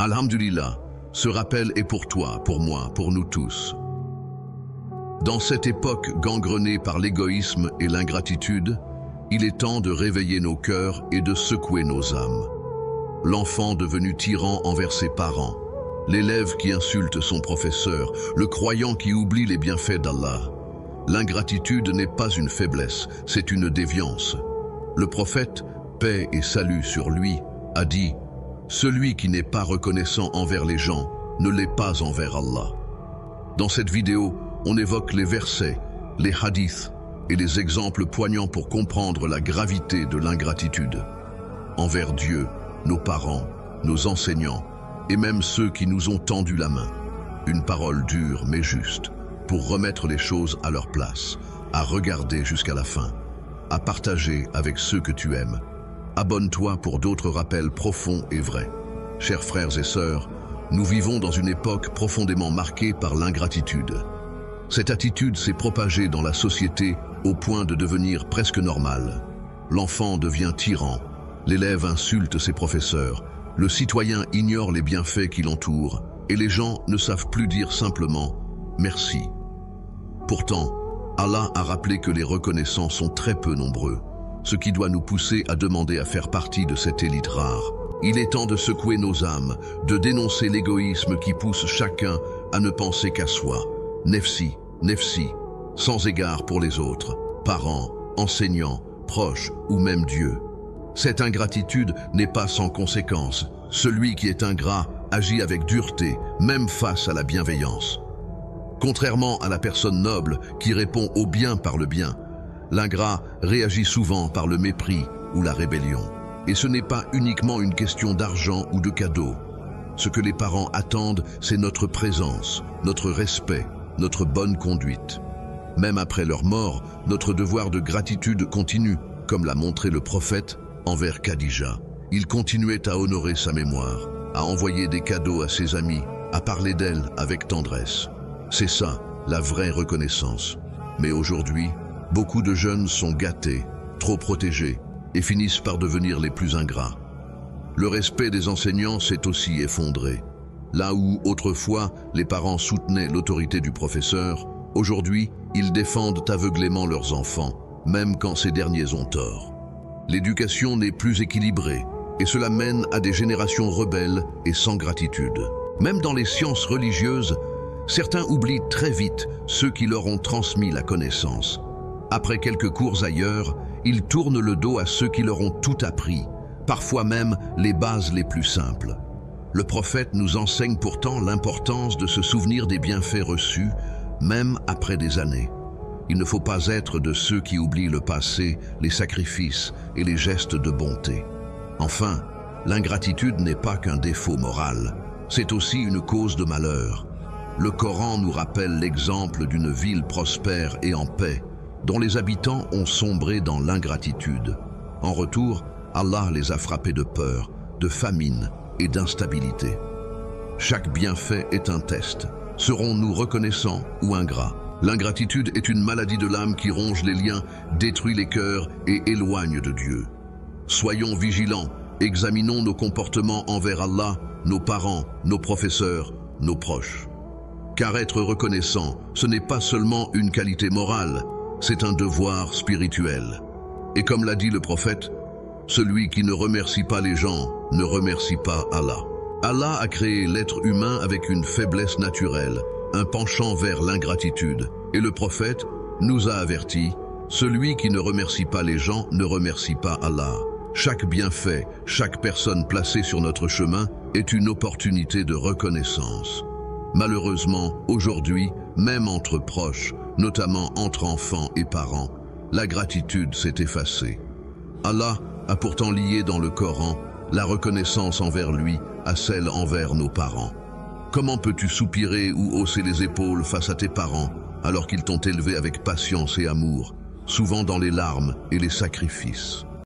Alhamdulillah, ce rappel est pour toi, pour moi, pour nous tous. Dans cette époque gangrenée par l'égoïsme et l'ingratitude, il est temps de réveiller nos cœurs et de secouer nos âmes. L'enfant devenu tyran envers ses parents, l'élève qui insulte son professeur, le croyant qui oublie les bienfaits d'Allah. L'ingratitude n'est pas une faiblesse, c'est une déviance. Le prophète, paix et salut sur lui, a dit « Celui qui n'est pas reconnaissant envers les gens ne l'est pas envers Allah ». Dans cette vidéo, on évoque les versets, les hadiths et les exemples poignants pour comprendre la gravité de l'ingratitude envers Dieu, nos parents, nos enseignants et même ceux qui nous ont tendu la main. Une parole dure mais juste pour remettre les choses à leur place, à regarder jusqu'à la fin, à partager avec ceux que tu aimes. Abonne-toi pour d'autres rappels profonds et vrais. Chers frères et sœurs, nous vivons dans une époque profondément marquée par l'ingratitude. Cette attitude s'est propagée dans la société au point de devenir presque normale. L'enfant devient tyran, l'élève insulte ses professeurs, le citoyen ignore les bienfaits qui l'entourent et les gens ne savent plus dire simplement « merci ». Pourtant, Allah a rappelé que les reconnaissants sont très peu nombreux, ce qui doit nous pousser à demander à faire partie de cette élite rare. Il est temps de secouer nos âmes, de dénoncer l'égoïsme qui pousse chacun à ne penser qu'à soi. Nefsi, nefsi, sans égard pour les autres, parents, enseignants, proches ou même Dieu. Cette ingratitude n'est pas sans conséquence. Celui qui est ingrat agit avec dureté, même face à la bienveillance. Contrairement à la personne noble qui répond au bien par le bien, l'ingrat réagit souvent par le mépris ou la rébellion. Et ce n'est pas uniquement une question d'argent ou de cadeaux. Ce que les parents attendent, c'est notre présence, notre respect, notre bonne conduite. Même après leur mort, notre devoir de gratitude continue, comme l'a montré le prophète envers Khadija. Il continuait à honorer sa mémoire, à envoyer des cadeaux à ses amis, à parler d'elle avec tendresse. C'est ça, la vraie reconnaissance. Mais aujourd'hui, beaucoup de jeunes sont gâtés, trop protégés, et finissent par devenir les plus ingrats. Le respect des enseignants s'est aussi effondré. Là où, autrefois, les parents soutenaient l'autorité du professeur, aujourd'hui, ils défendent aveuglément leurs enfants, même quand ces derniers ont tort. L'éducation n'est plus équilibrée, et cela mène à des générations rebelles et sans gratitude. Même dans les sciences religieuses, certains oublient très vite ceux qui leur ont transmis la connaissance. Après quelques cours ailleurs, ils tournent le dos à ceux qui leur ont tout appris, parfois même les bases les plus simples. Le prophète nous enseigne pourtant l'importance de se souvenir des bienfaits reçus, même après des années. Il ne faut pas être de ceux qui oublient le passé, les sacrifices et les gestes de bonté. Enfin, l'ingratitude n'est pas qu'un défaut moral, c'est aussi une cause de malheur. Le Coran nous rappelle l'exemple d'une ville prospère et en paix, dont les habitants ont sombré dans l'ingratitude. En retour, Allah les a frappés de peur, de famine et d'instabilité. Chaque bienfait est un test. Serons-nous reconnaissants ou ingrats? L'ingratitude est une maladie de l'âme qui ronge les liens, détruit les cœurs et éloigne de Dieu. Soyons vigilants, examinons nos comportements envers Allah, nos parents, nos professeurs, nos proches. Car être reconnaissant, ce n'est pas seulement une qualité morale, c'est un devoir spirituel. Et comme l'a dit le prophète, celui qui ne remercie pas les gens ne remercie pas Allah. Allah a créé l'être humain avec une faiblesse naturelle, un penchant vers l'ingratitude. Et le prophète nous a avertis, celui qui ne remercie pas les gens ne remercie pas Allah. Chaque bienfait, chaque personne placée sur notre chemin est une opportunité de reconnaissance. Malheureusement, aujourd'hui, même entre proches, notamment entre enfants et parents, la gratitude s'est effacée. Allah a pourtant lié dans le Coran la reconnaissance envers lui à celle envers nos parents. Comment peux-tu soupirer ou hausser les épaules face à tes parents alors qu'ils t'ont élevé avec patience et amour, souvent dans les larmes et les sacrifices?